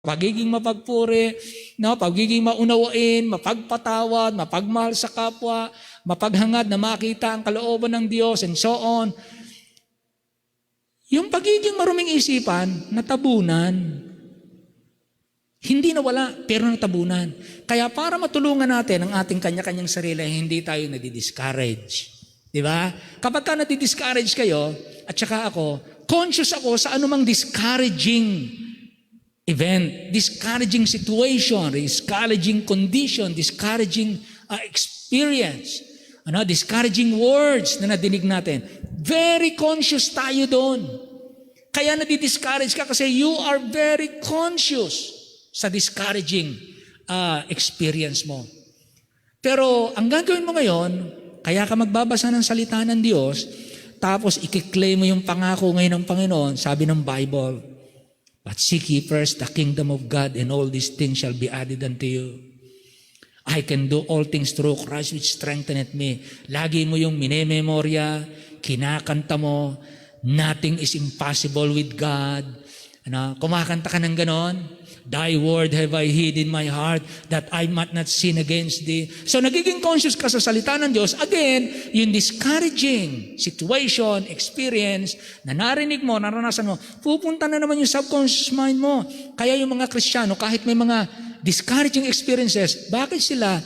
pagiging mapagpuri, no, pagiging maunawain, mapagpatawad, mapagmahal sa kapwa, mapaghangad na makita ang kalooban ng Diyos, and so on. Yung pagiging maruming isipan, natabunan. Hindi nawala, pero natabunan. Kaya para matulungan natin ang ating kanya-kanyang sarili, hindi tayo nadi-discourage. Di ba? Kapag ka nadi-discourage kayo, at saka ako, conscious ako sa anumang discouraging event, discouraging situation, discouraging condition, discouraging experience, discouraging words na nadinig natin. Very conscious tayo doon. Kaya nadi-discourage ka kasi you are very conscious sa discouraging experience mo. Pero ang gagawin mo ngayon, kaya ka magbabasa ng salita ng Diyos, tapos i-claim mo yung pangako ngayon ng Panginoon, sabi ng Bible, but seek ye first the kingdom of God, and all these things shall be added unto you. I can do all things through Christ which strengtheneth me. Lagi mo yung minememorya, kinakanta mo, nothing is impossible with God. Kumakanta ka ng ganon, Thy word have I hid in my heart, that I might not sin against thee. So nagiging conscious ka sa salita ng Diyos. Again, yung discouraging situation, experience, na narinig mo, naranasan mo, pupunta na naman yung subconscious mind mo. Kaya yung mga Kristiyano, kahit may mga discouraging experiences, bakit sila,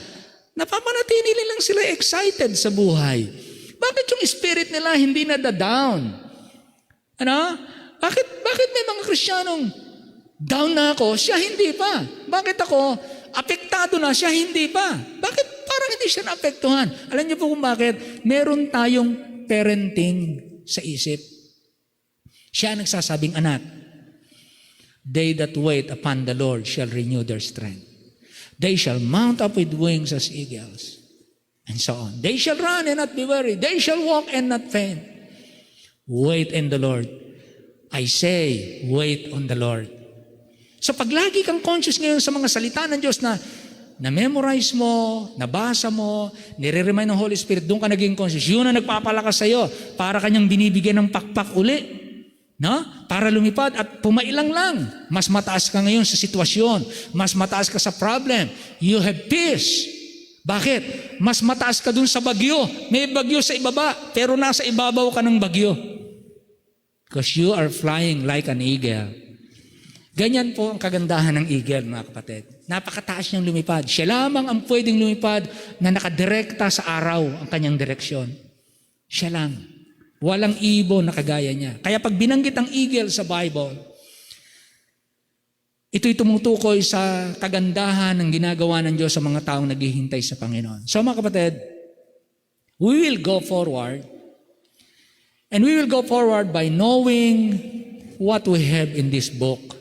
napapanatili lang sila excited sa buhay? Bakit yung spirit nila hindi na-down? Bakit may mga Kristiyanong down na ako, siya hindi pa? Bakit ako, apektado na, siya hindi pa? Bakit parang hindi siya naapektuhan? Alam niyo po kung bakit? Meron tayong parenting sa isip. Siya nagsasabing, anak, they that wait upon the Lord shall renew their strength. They shall mount up with wings as eagles. And so on. They shall run and not be weary. They shall walk and not faint. Wait in the Lord. I say, wait on the Lord. So pag lagi kang conscious ngayon sa mga salita ng Diyos na memorize mo, nabasa mo, nire-remind ng Holy Spirit, doon ka naging conscious. Yun ang nagpapalakas sa'yo para kanyang binibigyan ng pakpak uli. No? Para lumipad at pumailang lang. Mas mataas ka ngayon sa sitwasyon. Mas mataas ka sa problem. You have peace. Bakit? Mas mataas ka dun sa bagyo. May bagyo sa ibaba, pero nasa ibabaw ka ng bagyo. Because you are flying like an eagle. Ganyan po ang kagandahan ng eagle, mga kapatid. Napakataas niyang lumipad. Siya lamang ang pwedeng lumipad na nakadirekta sa araw ang kanyang direksyon. Siya lang. Walang ibon na kagaya niya. Kaya pag binanggit ang eagle sa Bible, ito'y tumutukoy sa kagandahan ng ginagawa ng Diyos sa mga taong naghihintay sa Panginoon. So mga kapatid, we will go forward, and we will go forward by knowing what we have in this book.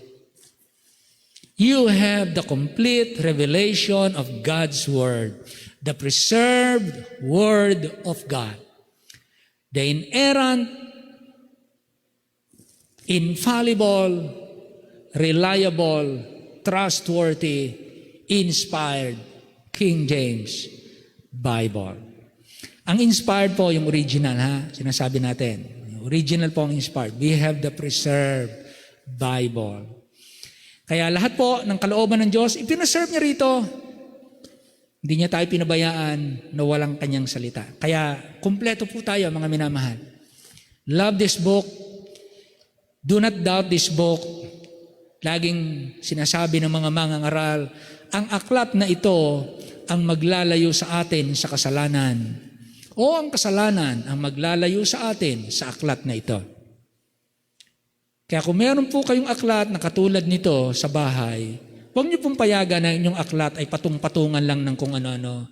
You have the complete revelation of God's Word, the preserved Word of God, the inerrant, infallible, reliable, trustworthy, inspired King James Bible. Ang inspired po yung original, sinasabi natin. Yung original po ang inspired. We have the preserved Bible. Kaya lahat po ng kalooban ng Diyos, ipinaserve niya rito. Hindi niya tayo pinabayaan na walang kanyang salita. Kaya kumpleto po tayo, mga minamahal. Love this book. Do not doubt this book. Laging sinasabi ng mga mangangaral, ang aklat na ito ang maglalayo sa atin sa kasalanan. O ang kasalanan ang maglalayo sa atin sa aklat na ito. Kaya kung meron po kayong aklat na katulad nito sa bahay, huwag niyo pong payagan na inyong aklat ay patung-patungan lang ng kung ano-ano.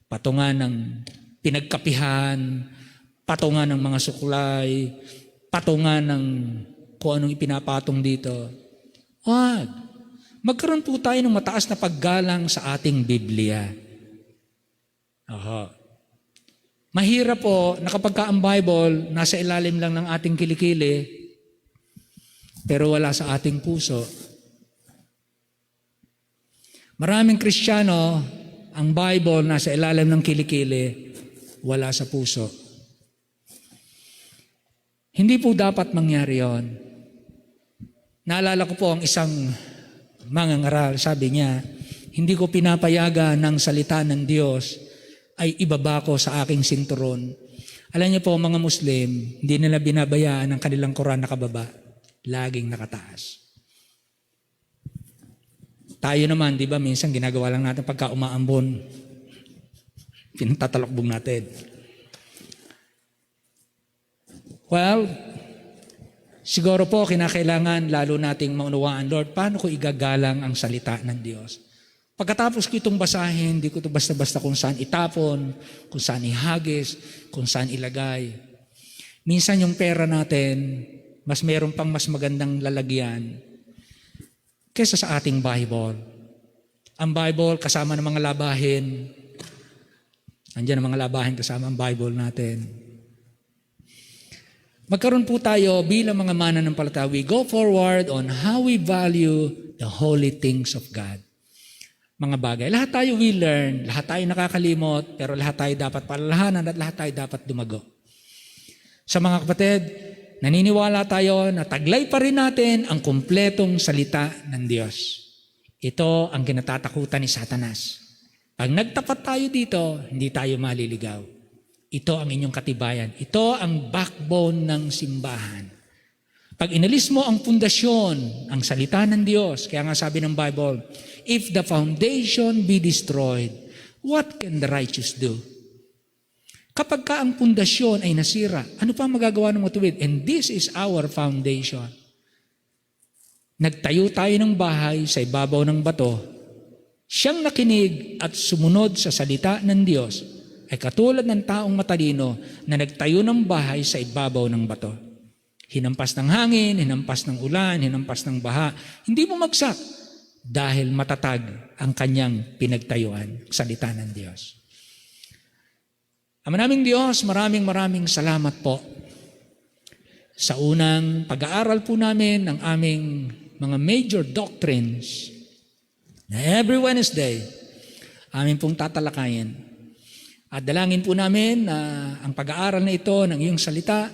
Patungan ng pinagkapihan, patungan ng mga suklay, patungan ng kung anong ipinapatong dito. Huwag. Magkaroon po tayo ng mataas na paggalang sa ating Biblia. Mahirap po na kapag ka ang Bible nasa ilalim lang ng ating kilikili, pero wala sa ating puso. Maraming Kristiyano, ang Bible nasa ilalim ng kilikili, wala sa puso. Hindi po dapat mangyari yon. Naalala ko po ang isang mangangaral, sabi niya, hindi ko pinapayagan ng salita ng Diyos ay ibaba ko sa aking sinturon. Alam niyo po, mga Muslim, hindi nila binabayaan ang kanilang Quran nakababa. Laging nakataas. Tayo naman, di ba, minsan ginagawa lang natin pagka umaambon, pinatatalakbog natin. Well, siguro po kinakailangan lalo nating maunawaan, Lord, paano ko igagalang ang salita ng Diyos? Pagkatapos ko itong basahin, hindi ko ito basta-basta kung saan itapon, kung saan ihagis, kung saan ilagay. Minsan yung pera natin, mas meron pang mas magandang lalagyan kaysa sa ating Bible. Ang Bible kasama ng mga labahin. Andiyan ang mga labahin kasama ang Bible natin. Magkaroon po tayo bilang mga mananampalataya, we go forward on how we value the holy things of God. Mga bagay. Lahat tayo we learn, lahat tayo nakakalimot, pero lahat tayo dapat palalahanan at lahat tayo dapat dumago. Sa mga kapatid, naniniwala tayo na taglay pa rin natin ang kumpletong salita ng Diyos. Ito ang kinatatakutan ni Satanas. Pag nagtapat tayo dito, hindi tayo maliligaw. Ito ang inyong katibayan. Ito ang backbone ng simbahan. Pag inalis mo ang pundasyon, ang salita ng Diyos, kaya nga sabi ng Bible, if the foundation be destroyed, what can the righteous do? Kapag ka ang pundasyon ay nasira, ano pa magagawa ng matuwid? And this is our foundation. Nagtayo tayo ng bahay sa ibabaw ng bato, siyang nakinig at sumunod sa salita ng Diyos ay katulad ng taong matalino na nagtayo ng bahay sa ibabaw ng bato. Hinampas ng hangin, hinampas ng ulan, hinampas ng baha. Hindi bumagsak dahil matatag ang kanyang pinagtayuan, salita ng Diyos. Ama naming Diyos, maraming salamat po sa unang pag-aaral po namin ng aming mga major doctrines na every Wednesday amin pong tatalakayin. At dalangin po namin na ang pag-aaral na ito ng iyong salita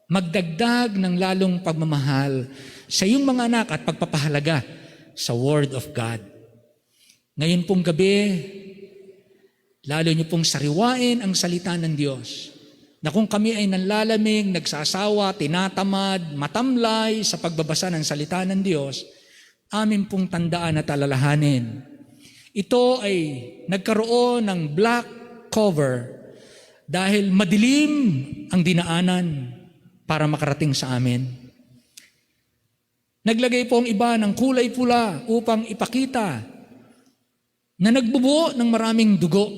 magdagdag ng lalong pagmamahal sa iyong mga anak at pagpapahalaga sa Word of God. Ngayon pong gabi, lalo niyo pong sariwain ang salita ng Diyos na kung kami ay nanlalamig, nagsasawa, tinatamad, matamlay sa pagbabasa ng salita ng Diyos, amin pong tandaan at alalahanin. Ito ay nagkaroon ng black cover dahil madilim ang dinaanan para makarating sa amin. Naglagay po ang iba ng kulay pula upang ipakita na nagbubuo ng maraming dugo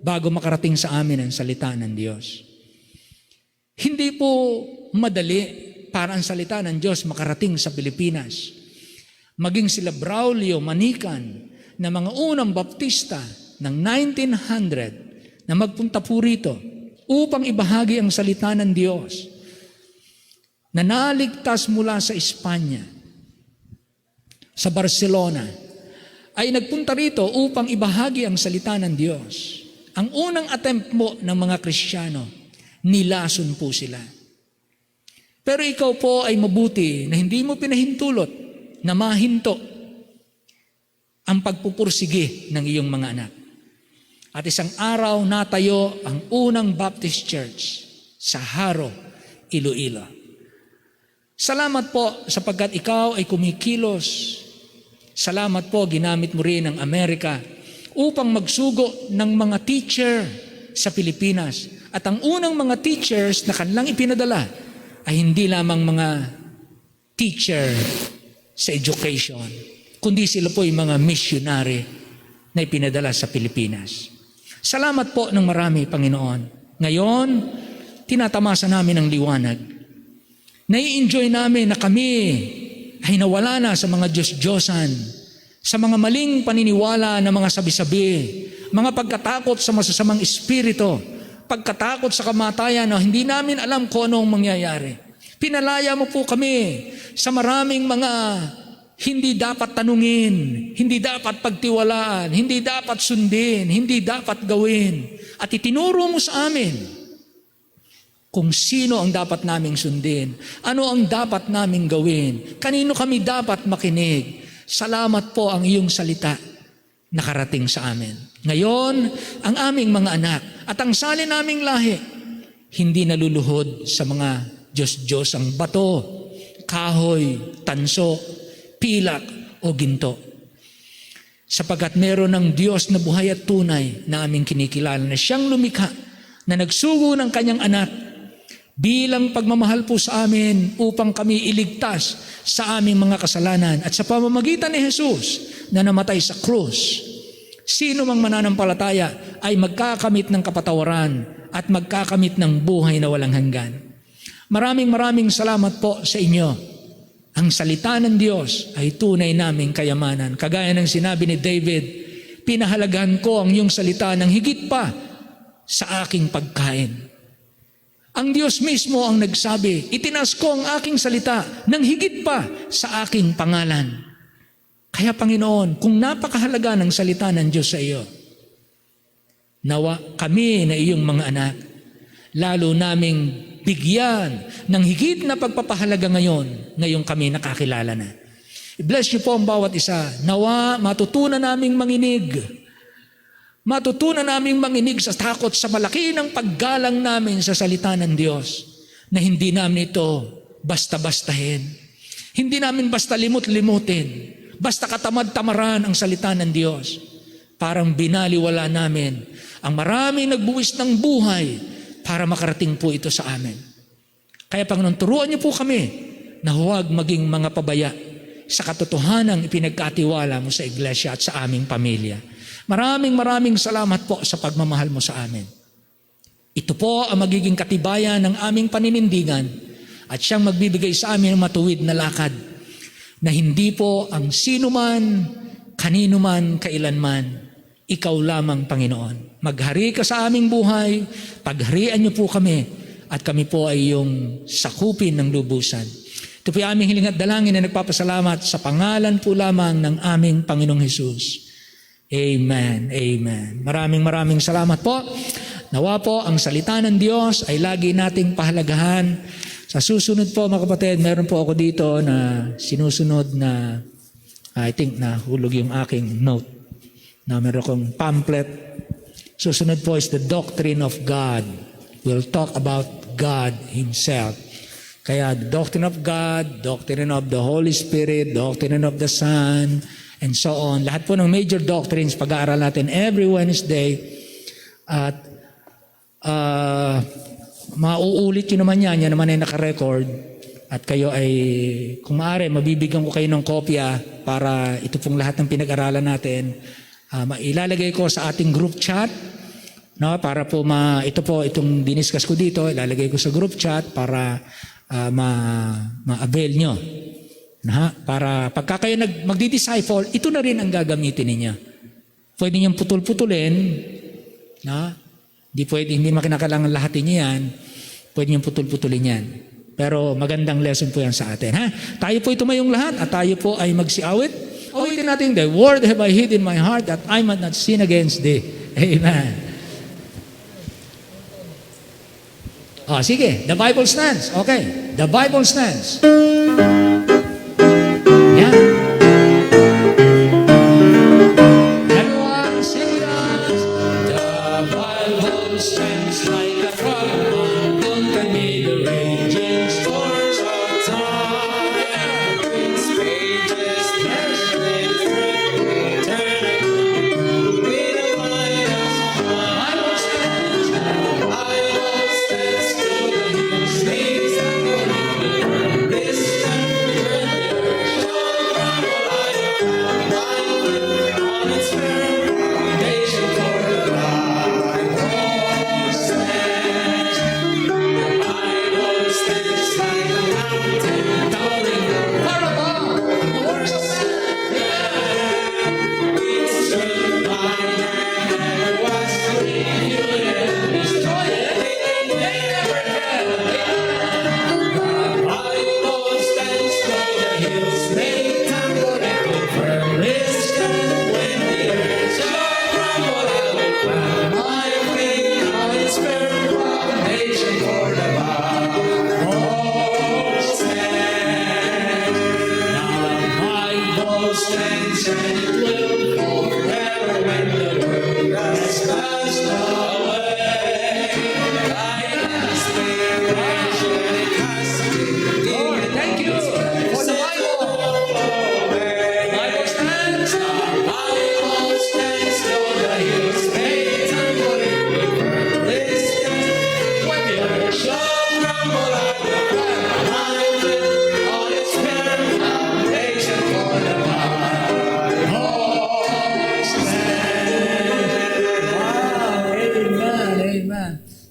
bago makarating sa amin ang salita ng Diyos. Hindi po madali para ang salita ng Diyos makarating sa Pilipinas. Maging sila Braulio, Manikan, na mga unang baptista ng 1900 na magpunta po rito upang ibahagi ang salita ng Diyos na naligtas mula sa Espanya, sa Barcelona, ay nagpunta rito upang ibahagi ang salita ng Diyos. Ang unang attempt mo ng mga Kristiyano, nilason po sila. Pero ikaw po ay mabuti na hindi mo pinahintulot na mahinto ang pagpupursige ng iyong mga anak. At isang araw natayo ang unang Baptist Church sa Haro, Iloilo. Salamat po sapagkat ikaw ay kumikilos. Salamat po, ginamit mo rin ang Amerika upang magsugo ng mga teacher sa Pilipinas. At ang unang mga teachers na kanilang ipinadala ay hindi lamang mga teacher sa education, kundi sila po yung mga missionary na ipinadala sa Pilipinas. Salamat po ng marami, Panginoon. Ngayon, tinatamasa namin ang liwanag. Nai-enjoy namin na kami ay nawala na sa mga Diyos-Diyosan, sa mga maling paniniwala na mga sabi-sabi, mga pagkatakot sa masasamang espiritu, pagkatakot sa kamatayan na hindi namin alam kung anong mangyayari. Pinalaya mo po kami sa maraming mga hindi dapat tanungin, hindi dapat pagtiwalaan, hindi dapat sundin, hindi dapat gawin. At itinuro mo sa amin kung sino ang dapat naming sundin, ano ang dapat naming gawin, kanino kami dapat makinig. Salamat po ang iyong salita nakarating sa amin. Ngayon, ang aming mga anak at ang sali naming lahi, hindi naluluhod sa mga Diyos-Diyos ang bato, kahoy, tanso, pilak o ginto. Sapagkat meron ng Diyos na buhay at tunay na aming kinikilala na siyang lumikha, na nagsugo ng kanyang anak bilang pagmamahal po sa amin upang kami iligtas sa aming mga kasalanan at sa pamamagitan ni Jesus na namatay sa krus. Sino mang mananampalataya ay magkakamit ng kapatawaran at magkakamit ng buhay na walang hanggan. Maraming salamat po sa inyo. Ang salita ng Diyos ay tunay naming kayamanan. Kagaya ng sinabi ni David, pinahalagahan ko ang iyong salita ng higit pa sa aking pagkain. Ang Diyos mismo ang nagsabi, itinaas ko ang aking salita ng higit pa sa aking pangalan. Kaya Panginoon, kung napakahalaga ng salita ng Diyos sa iyo, nawa kami na iyong mga anak, lalo naming bigyan ng higit na pagpapahalaga ngayong kami nakakilala na. I-bless niyo po ang bawat isa. Nawa matutunan naming manginig. Matutunan naming manginig sa takot sa malaki ng paggalang namin sa salita ng Diyos na hindi namin ito basta-bastahin. Hindi namin basta limot-limutin. Basta katamad-tamaran ang salita ng Diyos. Parang binaliwala namin ang maraming nagbuwis ng buhay para makarating po ito sa amin. Kaya Panginoon, turuan niyo po kami na huwag maging mga pabaya sa katotohanang ipinagkatiwala mo sa iglesia at sa aming pamilya. Maraming salamat po sa pagmamahal mo sa amin. Ito po ang magiging katibayan ng aming paninindigan at siyang magbibigay sa amin ng matuwid na lakad na hindi po ang sino man, kanino man, kailanman, ikaw lamang Panginoon. Maghari ka sa aming buhay, pagharian niyo po kami at kami po ay yung sakupin ng lubusan. Ito po yung aming hiling at dalangin na nagpapasalamat sa pangalan po lamang ng aming Panginoong Hesus. Amen. Amen. Maraming salamat po. Nawa po ang salita ng Diyos ay lagi nating pahalagahan. Sa susunod po mga kapatid, meron po ako dito na sinusunod na I think nahulog yung aking note. Na meron akong pamphlet. Susunod po is the doctrine of God. We'll talk about God Himself. Kaya the doctrine of God, doctrine of the Holy Spirit, doctrine of the Son, and so on. Lahat po ng major doctrines, pag-aaral natin every Wednesday. At mauulit yun naman yan naman ay nakarecord. At kayo ay, kung maaari, mabibigyan ko kayo ng kopya para ito pong lahat ng pinag-aralan natin. Ilalagay ko sa ating group chat, no, para po ito po, itong diniscuss ko dito, ilalagay ko sa group chat para ma-avail nyo. Para pagka kayo magdi-disciple, ito na rin ang gagamitin ninyo. Pwede niyang putol-putulin, hindi makinakailangan lahatin niyo yan, pwede niyang putol-putulin yan. Pero magandang lesson po yan sa atin. Tayo po tumayong lahat at tayo po ay magsiawit. Awitin natin, the word have I hid in my heart that I might not sin against thee. Amen. Sige, the Bible stands. Okay, the Bible stands. Yan. Everyone sing it out. The Bible stands like a rock mountain amid the raging storms of time. Its pages turning with a light of Bible stands. Bible stands to the hills. This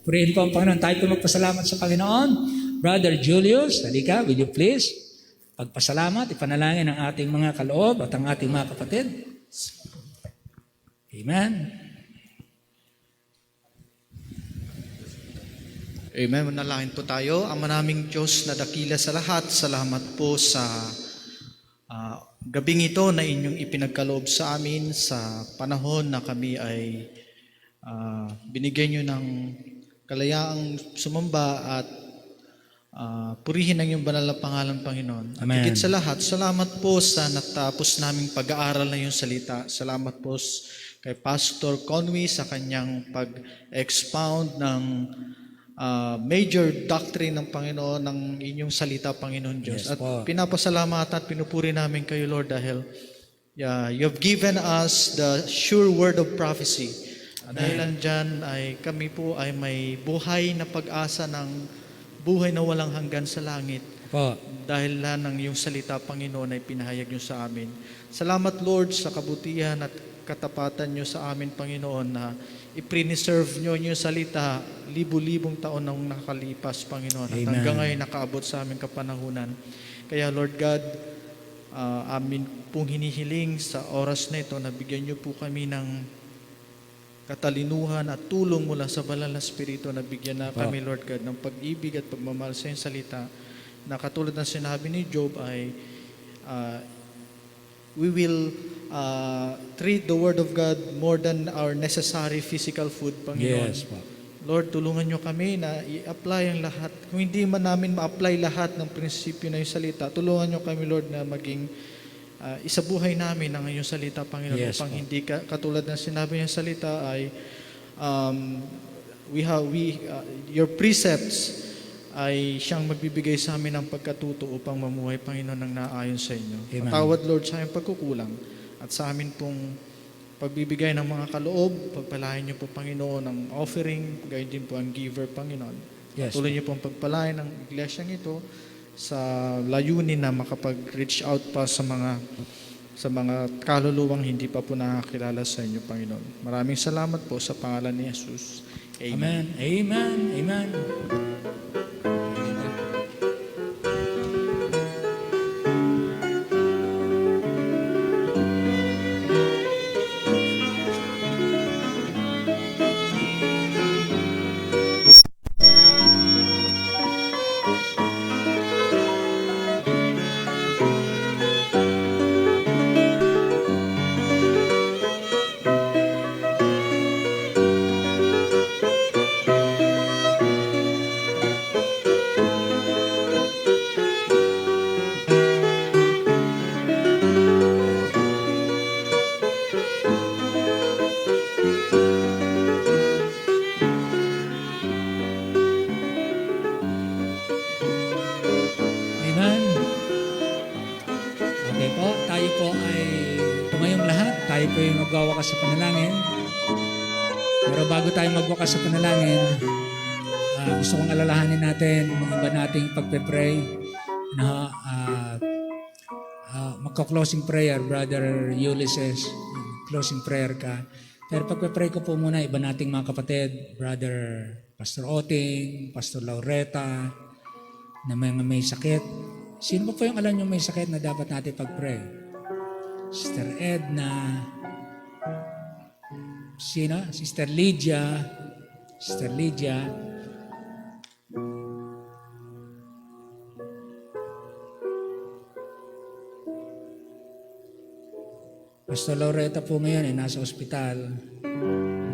Purihin po ang Panginoon. Tayo po magpasalamat sa Panginoon. Brother Julius, halika, will you please? Pagpasalamat, ipanalangin ang ating mga kaloob at ang ating mga kapatid. Amen. Amen. Manalangin po tayo. Ama naming Diyos na dakila sa lahat, salamat po sa gabing ito na inyong ipinagkaloob sa amin sa panahon na kami ay binigyan nyo ng kalayaang sumamba at purihin ang iyong banal na pangalan, Panginoon. At Amen. higit sa lahat, salamat po sa natapos naming pag-aaral na iyong salita. Salamat po kay Pastor Conway sa kanyang pag-expound ng major doctrine ng Panginoon, ng inyong salita, Panginoon Diyos. Yes, At po. pinapasalamatan at pinupuri namin kayo, Lord, dahil you have given us the sure word of prophecy. Dahil dyan ay kami po ay may buhay na pag-asa ng buhay na walang hanggan sa langit. Po. Dahil ng iyong salita, Panginoon, ay pinahayag niyo sa amin. Salamat, Lord, sa kabutihan at katapatan niyo sa amin, Panginoon, na i-preserve niyo yung salita libu-libong taon nang nakalipas, Panginoon. At Amen. hanggang ngayon nakaabot sa aming kapanahunan. Kaya, Lord God, amin pong hinihiling sa oras na ito na bigyan niyo po kami ng katalinuhan at tulong mula sa banal na Espiritu na bigyan na kami, Lord God, ng pag-ibig at pagmamahal sa iyong salita na katulad ng sinabi ni Job ay we will treat the Word of God more than our necessary physical food, Panginoon. Yes, po. Lord, tulungan niyo kami na i-apply ang lahat. Kung hindi man namin ma-apply lahat ng prinsipyo na yung salita, tulungan niyo kami, Lord, na maging isabuhay namin ang iyong salita, Panginoon. Yes, Upang po. hindi katulad ng sinabi niyang salita ay your precepts ay siyang magbibigay sa amin ng pagkatuto upang mamuhay, Panginoon, ng naayon sa inyo. Amen. Patawad, Lord, sa aming pagkukulang at sa amin pong pagbibigay ng mga kaloob. Pagpalain niyo po, Panginoon, ang offering, gayon din po ang giver, Panginoon. Yes, Patuloy niyo pong pagpalain ng iglesyang ito sa layunin na makapag-reach out pa sa mga kaluluwang hindi pa po nakakilala sa inyo, Panginoon. Maraming salamat po sa pangalan ni Jesus. Amen. Amen. Amen. Amen. Amen. Okay po, tayo po ay tumayong lahat. Tayo po ay magwawakas sa panalangin. Pero bago tayo magwakas sa panalangin, gusto kong alalahanin natin ang iba nating pagpe-pray na magka-closing prayer, Brother Ulysses. Closing prayer ka. Pero pagpe-pray ko po muna, iba nating mga kapatid, Brother Pastor Oting, Pastor Laureta, na may sakit. Sino po yung alam nyo may sakit na dapat natin pag-pray? Sister Edna, sino? Sister Lydia, Pastor Laureta po ngayon ay nasa ospital,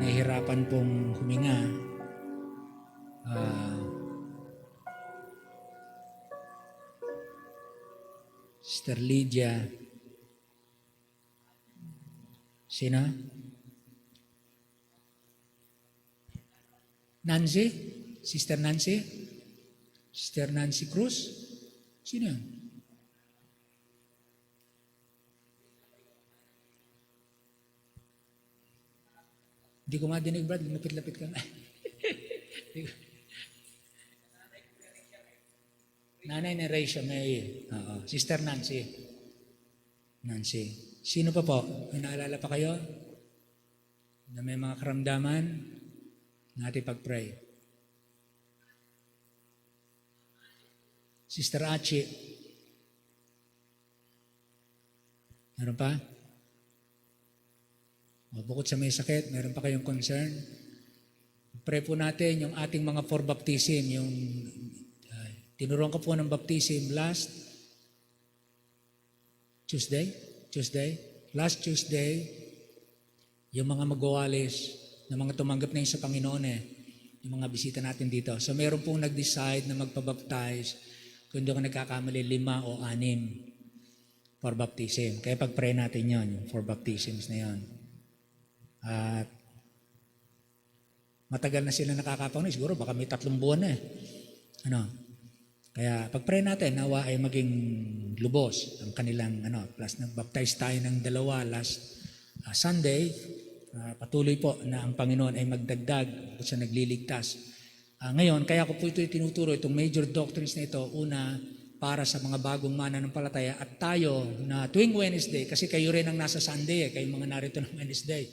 nahihirapan pong huminga. Sister Lydia. Sino? Nancy? Sister Nancy? Sister Nancy Cruz? Sino yan? Hindi ko madinig, Brad. Lumapit-lapit ka na. Nanay ni Rachel May. Sister Nancy. Sino pa po? May naalala pa kayo? Na may mga karamdaman? Natin pag-pray. Sister Achi. Meron pa? O, bukod sa may sakit, meron pa kayong concern? Pray po natin yung ating mga for baptism, yung tinuruan ko po ng baptism last Tuesday, last Tuesday, yung mga magwawalis, na mga tumanggap na yun sa Panginoon yung mga bisita natin dito. So meron pong nag-decide na magpabaptize, kung hindi ako nagkakamali, 5 o 6 for baptism. Kaya pag-pray natin yon, yung for baptisms na yon. At matagal na sila nakakapang, siguro baka may 3 buwan na Kaya pag-pray natin, nawa ay maging lubos ang kanilang plus nag-baptize tayo ng 2 last Sunday. Patuloy po na ang Panginoon ay magdagdag sa nagliligtas. Ngayon, kaya ko po ito tinuturo, itong major doctrines na ito, una, para sa mga bagong mananampalataya at tayo na tuwing Wednesday, kasi kayo rin ang nasa Sunday, kayong mga narito ng Wednesday.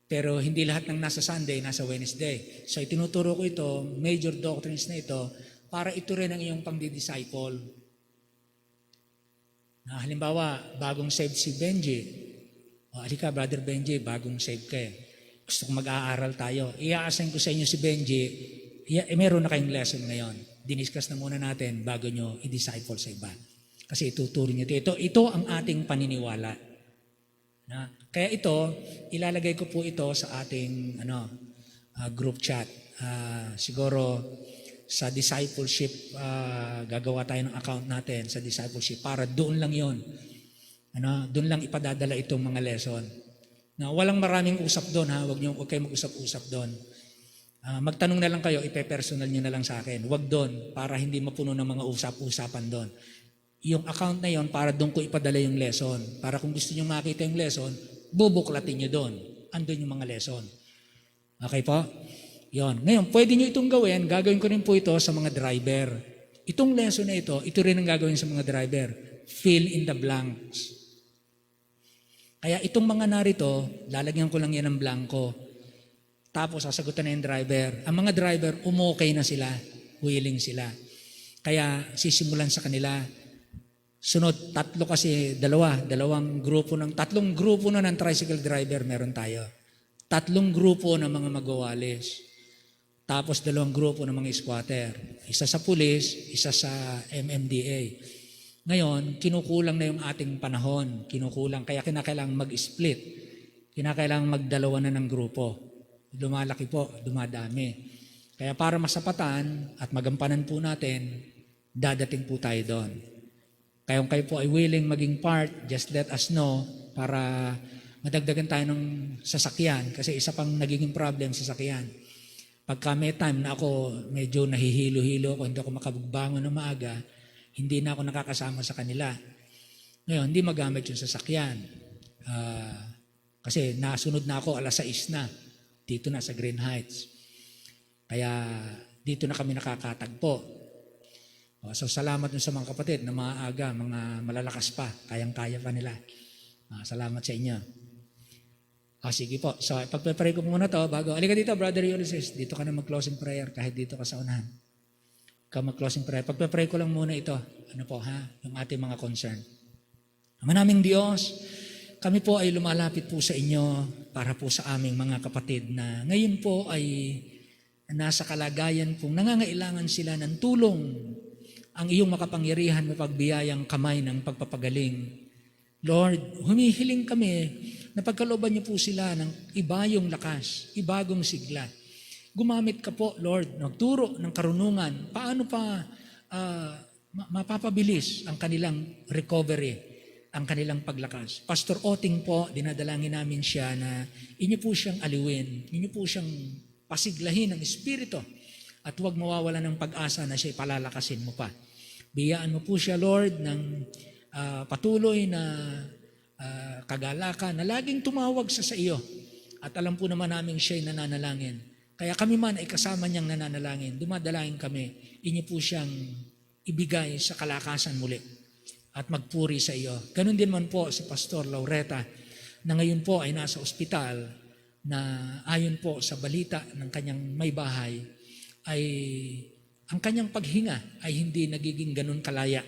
Pero hindi lahat ng nasa Sunday, nasa Wednesday. So itinuturo ko ito, major doctrines na ito, para ito rin ang iyong pangdidisciple. Halimbawa, bagong saved si Benji. Alika, Brother Benji, bagong saved ka Gusto kong mag-aaral tayo. I-assign ko sa inyo si Benji, meron na kayong lesson ngayon. Diniscuss na muna natin bago nyo i-disciple sa iba. Kasi ituturo nyo ito. Ito ang ating paniniwala. Kaya ito, ilalagay ko po ito sa ating group chat. Siguro sa discipleship, gagawa tayo ng account natin sa discipleship para doon lang yon. Doon lang ipadadala itong mga lesson. Walang maraming usap doon huwag kayo mag-usap-usap doon. Magtanong na lang kayo, ipe-personal nyo na lang sa akin. Huwag doon para hindi mapuno ng mga usap-usapan doon. Yung account na yon para doon ko ipadala yung lesson. Para kung gusto nyo makita yung lesson, bubuklatin nyo doon. Andun yung mga lesson. Okay po? Yon. Ngayon, pwede nyo itong gawin. Gagawin ko rin po ito sa mga driver. Itong lesson na ito rin ang gagawin sa mga driver. Fill in the blanks. Kaya itong mga narito, lalagyan ko lang yan ng blanco. Tapos sasagutan na yung driver. Ang mga driver, umokay na sila. Willing sila. Kaya sisimulan sa kanila. Sunod, 3 kasi, tatlong grupo na ng tricycle driver meron tayo. 3 grupo ng mga magwawalis. Tapos 2 grupo ng mga squatter. Isa sa pulis, isa sa MMDA. Ngayon, kinukulang na yung ating panahon. Kaya kinakailangan mag-split. Kinakailangan magdalawa na ng grupo. Lumalaki po, dumadami. Kaya para masapatan at magampanan po natin, dadating po tayo doon. Kaya kung kayo po ay willing maging part, just let us know para madagdagan tayo ng sasakyan. Kasi isa pang nagiging problem sa sasakyan. Pagka may time na ako medyo nahihilo-hilo ako, hindi ako makabagbangon na maaga, hindi na ako nakakasama sa kanila. Ngayon, hindi magamit yung sasakyan. Kasi nasunod na ako 6:00 na. Dito na sa Green Heights. Kaya dito na kami nakakatagpo. So salamat sa mga kapatid na maaga, mga malalakas pa. Kayang-kaya pa nila. Salamat sa inyo. Sige po. So pagpe-pray ko muna to bago. Halika dito, Brother Ulysses. Dito ka na mag-closing prayer kahit dito ka sa unahan. Mag-closing prayer. Pagpe-pray ko lang muna ito. Yung ating mga concern. Ama naming Diyos, kami po ay lumalapit po sa inyo para po sa aming mga kapatid na ngayon po ay nasa kalagayan pong nangangailangan sila ng tulong. Ang iyong makapangyarihan, mapagbiyayang kamay ng pagpapagaling. Lord, humihiling kami na pagkalooban niyo po sila ng ibayong lakas, ibagong sigla. Gumamit ka po, Lord, nagturo ng karunungan. Paano pa mapapabilis ang kanilang recovery, ang kanilang paglakas. Pastor Oting po, dinadalangin namin siya na inyo po siyang aliwin, inyo po siyang pasiglahin ng Espiritu at huwag mawawala ng pag-asa na siya palalakasin mo pa. Biyaan mo po siya, Lord, ng patuloy na kagalakan na laging tumawag sa iyo. At alam po naman namin siya'y nananalangin. Kaya kami man ay kasama niyang nananalangin. Dumadalangin kami. Inyo po siyang ibigay sa kalakasan muli at magpuri sa iyo. Ganon din man po si Pastor Laureta na ngayon po ay nasa ospital na ayon po sa balita ng kanyang may bahay ay ang kanyang paghinga ay hindi nagiging ganun kalaya.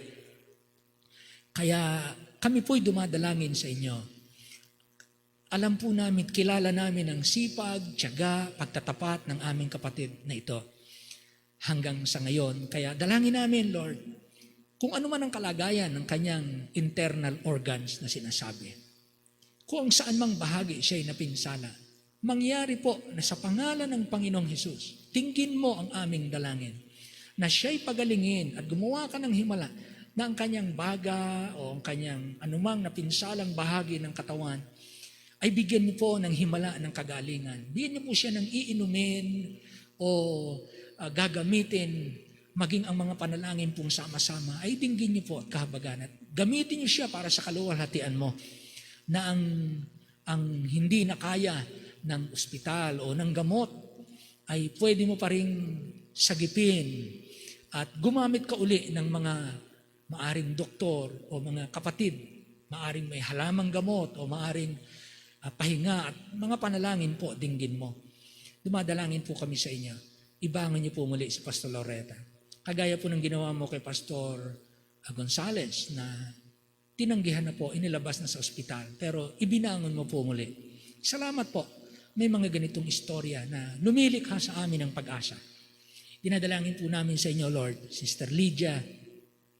Kaya kami po'y dumadalangin sa inyo. Alam po namin, kilala namin ang sipag, tiyaga, pagtatapat ng aming kapatid na ito hanggang sa ngayon. Kaya dalangin namin, Lord, kung ano man ang kalagayan ng kanyang internal organs na sinasabi. Kung saan mang bahagi siya'y napinsala, mangyari po na sa pangalan ng Panginoong Hesus, tingin mo ang aming dalangin, na siya'y pagalingin at gumawa ka ng himala na ang kanyang baga o ang kanyang anumang napinsalang bahagi ng katawan ay bigyan niyo po ng himala ng kagalingan. Bigyan niyo po siya ng iinumin o gagamitin, maging ang mga panalangin pong sama-sama, ay dinggin niyo po at kahabagan. At gamitin niyo siya para sa kaluwalhatian mo na ang hindi na kaya ng ospital o ng gamot ay pwede mo pa ring sagipin at gumamit ka uli ng mga maaring doktor o mga kapatid, maaring may halamang gamot o maaring pahinga at mga panalangin po, dinggin mo. Dumadalangin po kami sa inyo. Ibangon niyo po muli si Pastor Loretta. Kagaya po ng ginawa mo kay Pastor Gonzales na tinanggihan na po, inilabas na sa ospital, pero ibinangon mo po muli. Salamat po. May mga ganitong istorya na lumilikha sa amin ng pag-asa. Dinadalangin po namin sa inyo, Lord, Sister Lydia,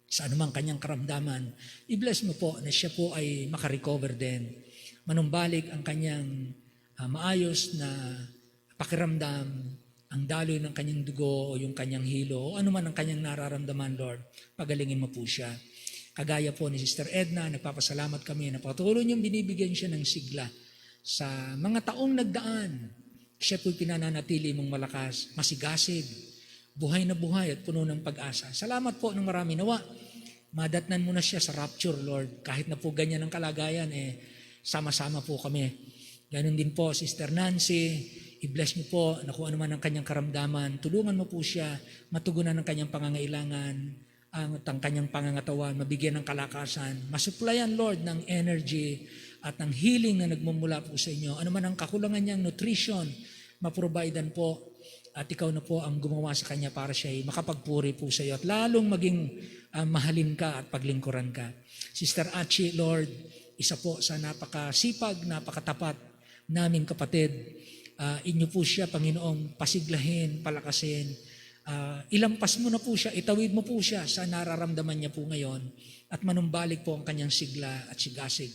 sa anumang kanyang karamdaman, i-bless mo po na siya po ay makarecover din. Manumbalik ang kanyang maayos na pakiramdam, ang daloy ng kanyang dugo o yung kanyang hilo o anuman ang kanyang nararamdaman, Lord, pagalingin mo po siya. Kagaya po ni Sister Edna, nagpapasalamat kami na patuloy niyong binibigyan siya ng sigla sa mga taong nagdaan. Siya po'y pinananatili mong malakas, masigasig, buhay na buhay at puno ng pag-asa. Salamat po ng marami. Nawa, madatnan mo na siya sa rapture, Lord. Kahit na po ganyan ang kalagayan, sama-sama po kami. Ganon din po, Sister Nancy, i-bless niyo po na kung ano man ang kanyang karamdaman. Tulungan mo po siya, matugunan ang kanyang pangangailangan, ang kanyang pangangatawan, mabigyan ng kalakasan, masuplayan, Lord, ng energy at ng healing na nagmumula po sa inyo. Ano man ang kakulangan niyang nutrition, maprovidean po at ikaw na po ang gumawa sa kanya para siya makapagpuri po sa iyo at lalong maging mahalin ka at paglingkuran ka. Sister Achi, Lord, isa po sa napakasipag, napakatapat naming kapatid. Inyo po siya, Panginoong, pasiglahin, palakasin. Ilampas mo na po siya, itawid mo po siya sa nararamdaman niya po ngayon at manumbalik po ang kanyang sigla at sigasig.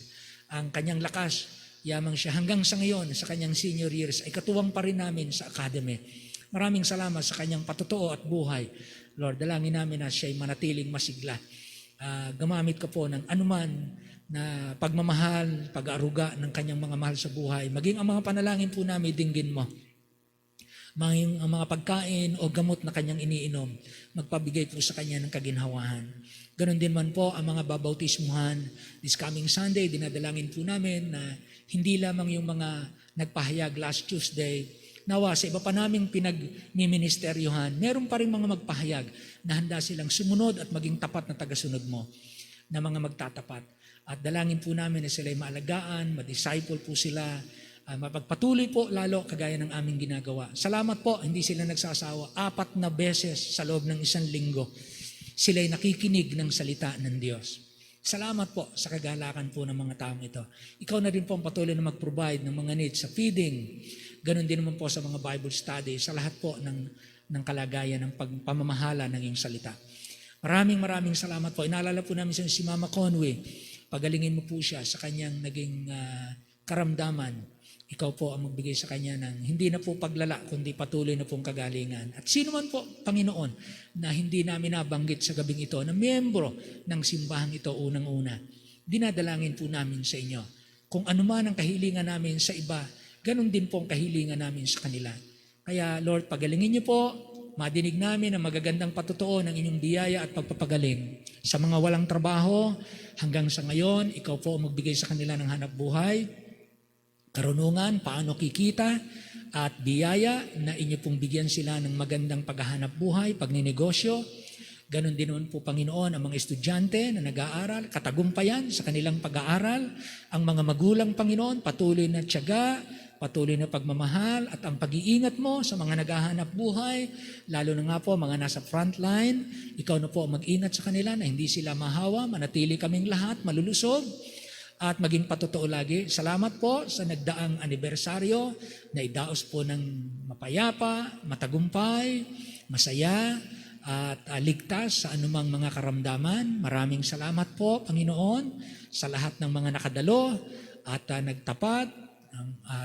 Ang kanyang lakas, yamang siya hanggang sa ngayon, sa kanyang senior years, ay katuwang pa rin namin sa academy. Maraming salamat sa kanyang patotoo at buhay. Lord, dalangin namin na siya'y manatiling masigla. Gumamit ka po ng anuman na pagmamahal, pag-aaruga ng kanyang mga mahal sa buhay. Maging ang mga panalangin po namin, dinggin mo. Maging ang mga pagkain o gamot na kanyang iniinom, magpabigay po sa kanya ng kaginhawahan. Ganon din man po ang mga babautismuhan. This coming Sunday, dinadalangin po namin na hindi lamang yung mga nagpahayag last Tuesday, nawa sa iba pa naming pinagmiministeryohan, meron pa rin mga magpahayag na handa silang sumunod at maging tapat na tagasunod mo, na mga magtatapat. At dalangin po namin na sila'y maalagaan, ma-disciple po sila, mapagpatuloy po lalo kagaya ng aming ginagawa. Salamat po, hindi sila nagsasawa. 4 na beses sa loob ng 1 linggo, sila'y nakikinig ng salita ng Diyos. Salamat po sa kagalakan po ng mga taong ito. Ikaw na rin po ang patuloy na mag-provide ng mga needs sa feeding. Ganon din naman po sa mga Bible study, sa lahat po ng kalagayan ng pamamahala ng iyong salita. Maraming salamat po. Inaalala po namin si Mama Conway. Pagalingin mo po siya sa kanyang naging karamdaman. Ikaw po ang magbigay sa kanya ng hindi na po paglala, kundi patuloy na pong kagalingan. At sino man po, Panginoon, na hindi namin nabanggit sa gabing ito, na miyembro ng simbahang ito unang-una, dinadalangin po namin sa inyo. Kung ano man ang kahilingan namin sa iba, ganun din po ang kahilingan namin sa kanila. Kaya Lord, pagalingin niyo po, madinig namin ang magagandang patotoo ng inyong biyaya at pagpapagaling. Sa mga walang trabaho, hanggang sa ngayon, ikaw po ang magbigay sa kanila ng hanap buhay, karunungan, paano kikita, at biyaya na inyo pong bigyan sila ng magandang paghahanap buhay, pagninegosyo. Ganon din naman po, Panginoon, ang mga estudyante na nag-aaral, katagumpayan sa kanilang pag-aaral, ang mga magulang, Panginoon, patuloy na tiyaga, patuloy na pagmamahal at ang pag-iingat mo sa mga naghahanap buhay, lalo na nga po mga nasa frontline. Ikaw na po mag-ingat sa kanila na hindi sila mahawa, manatili kaming lahat, malulusog, at maging patotoo lagi. Salamat po sa nagdaang anibersaryo na idaos po ng mapayapa, matagumpay, masaya, at ligtas sa anumang mga karamdaman. Maraming salamat po, Panginoon, sa lahat ng mga nakadalo at nagtapat.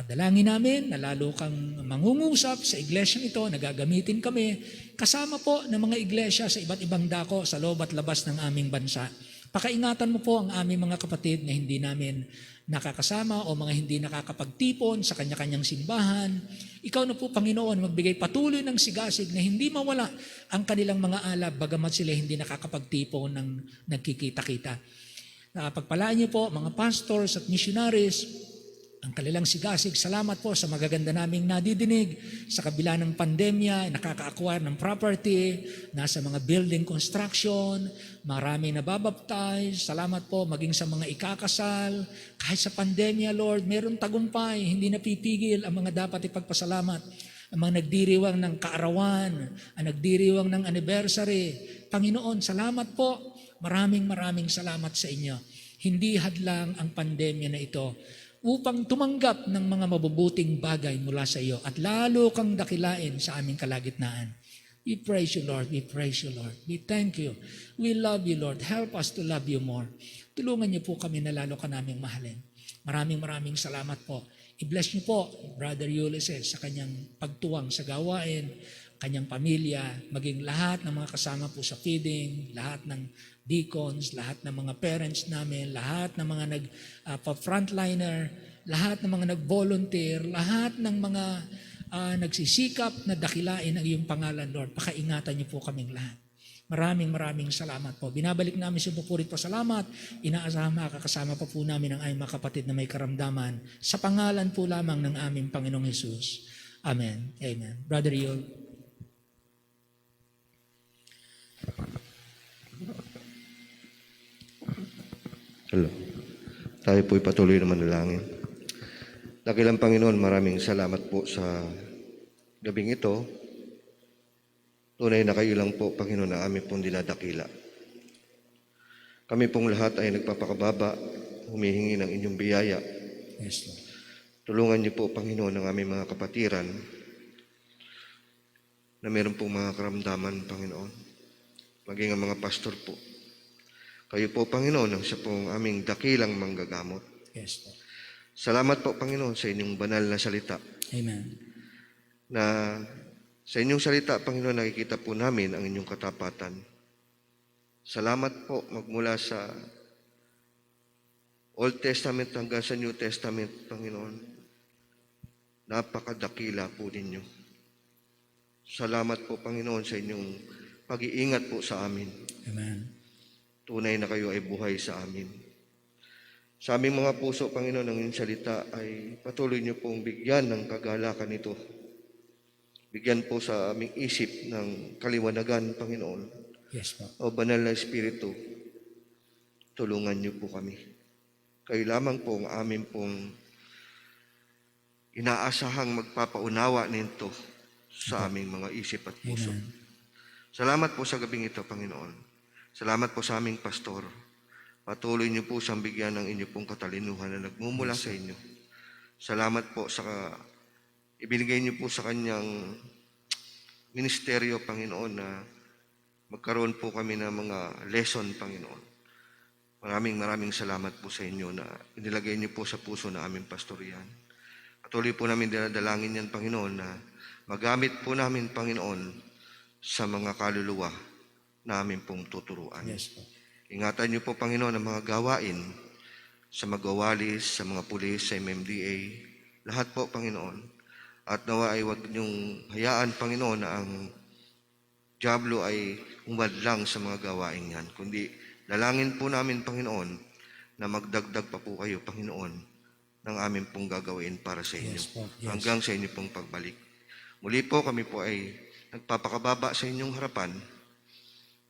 Dalangin namin na lalo kang mangungusap sa iglesia ito na gagamitin kami kasama po ng mga iglesia sa iba't ibang dako sa loob at labas ng aming bansa. Pakaingatan mo po ang aming mga kapatid na hindi namin nakakasama o mga hindi nakakapagtipon sa kanya-kanyang simbahan. Ikaw na po, Panginoon, magbigay patuloy ng sigasig na hindi mawala ang kanilang mga alab bagamat sila hindi nakakapagtipon ng nagkikita-kita. Pagpalaan niyo po mga pastors at missionaries, ang kanilang sigasig. Salamat po sa magaganda naming nadidinig sa kabila ng pandemya, nakaka-acquire ng property, nasa mga building construction, marami nababaptize. Salamat po maging sa mga ikakasal. Kahit sa pandemya, Lord, meron tagumpay, hindi napipigil ang mga dapat ipagpasalamat. Ang mga nagdiriwang ng kaarawan, ang nagdiriwang ng anniversary. Panginoon, salamat po. Maraming salamat sa inyo. Hindi hadlang ang pandemya na ito upang tumanggap ng mga mabubuting bagay mula sa iyo at lalo kang dakilain sa aming kalagitnaan. We praise you, Lord. We praise you, Lord. We thank you. We love you, Lord. Help us to love you more. Tulungan niyo po kami na lalo ka naming mahalin. Maraming salamat po. I-bless niyo po, Brother Ulysses, sa kanyang pagtuwang sa gawain, kanyang pamilya, maging lahat ng mga kasama po sa feeding, lahat ng deacons, lahat ng mga parents namin, lahat ng mga frontliner, lahat ng mga nag-volunteer, lahat ng mga nagsisikap na dakilain ang iyong pangalan, Lord. Pakaingatan niyo po kaming lahat. Maraming salamat po. Binabalik namin sa pupurit pa salamat. Inaasahan makakasama pa po namin ang aming mga kapatid na may karamdaman sa pangalan po lamang ng aming Panginoong Hesus. Amen. Amen. Brother Yul. Hello. Tayo po'y patuloy na manalangin. Dakilang Panginoon, maraming salamat po sa gabing ito. Tunay na kayo lang po, Panginoon, na aming pong dinadakila. Kami pong lahat ay nagpapakababa, humihingi ng inyong biyaya. Yes, Lord. Tulungan niyo po, Panginoon, ang aming mga kapatiran na meron pong mga karamdaman, Panginoon. Maging ang mga pastor po. Kayo po, Panginoon, ang siya pong aming dakilang manggagamot. Yes, Lord. Salamat po, Panginoon, sa inyong banal na salita. Amen. Na sa inyong salita, Panginoon, nakikita po namin ang inyong katapatan. Salamat po magmula sa Old Testament hanggang sa New Testament, Panginoon. Napakadakila po ninyo. Salamat po, Panginoon, sa inyong pag-iingat po sa amin. Amen. Tunay na kayo ay buhay sa amin. Sa aming mga puso, Panginoon, ang inyong salita ay patuloy niyo pong bigyan ng kagalakan ito. Bigyan po sa aming isip ng kaliwanagan, Panginoon. Yes, po. O banal na Espiritu, tulungan niyo po kami. Kayo lamang po ang amin pong inaasahang magpapaunawa nito sa aming mga isip at puso. Amen. Salamat po sa gabing ito, Panginoon. Salamat po sa aming pastor. Patuloy niyo po siyang bigyan ng inyo pong katalinuhan na nagmumula sa inyo. Salamat po sa ibinigay niyo po sa kanyang ministeryo, Panginoon, na magkaroon po kami ng mga lesson, Panginoon. Maraming salamat po sa inyo na inilagay niyo po sa puso na aming pastorian. Patuloy po namin dinadalangin yan, Panginoon, na magamit po namin, Panginoon, sa mga kaluluwa namin pong tuturuan. Yes, po. Ingatan niyo po, Panginoon, ang mga gawain sa magawalis, sa mga pulis, sa MMDA, lahat po, Panginoon. At nawa ay huwag niyong hayaan, Panginoon, na ang dyablo ay umadlang sa mga gawain yan. Kundi dalangin po namin, Panginoon, na magdagdag pa po kayo, Panginoon, ng aming pong gagawin para sa inyo. Yes, po. Yes. Hanggang sa inyo pong pagbalik. Muli po, kami po ay nagpapakababa sa inyong harapan.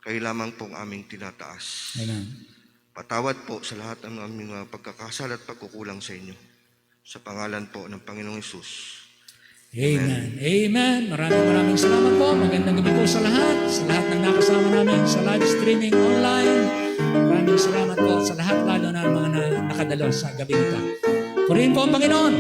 Kayo lamang pong aming tinataas. Amen. Patawad po sa lahat ng aming mga pagkakasala at pagkukulang sa inyo. Sa pangalan po ng Panginoong Hesus. Amen. Amen. Maraming salamat po. Magandang gabi po sa lahat ng nakasama namin sa live streaming online. Maraming salamat po sa lahat, lalo na mga nakadalo sa gabi ito. Purihin po ang Panginoon.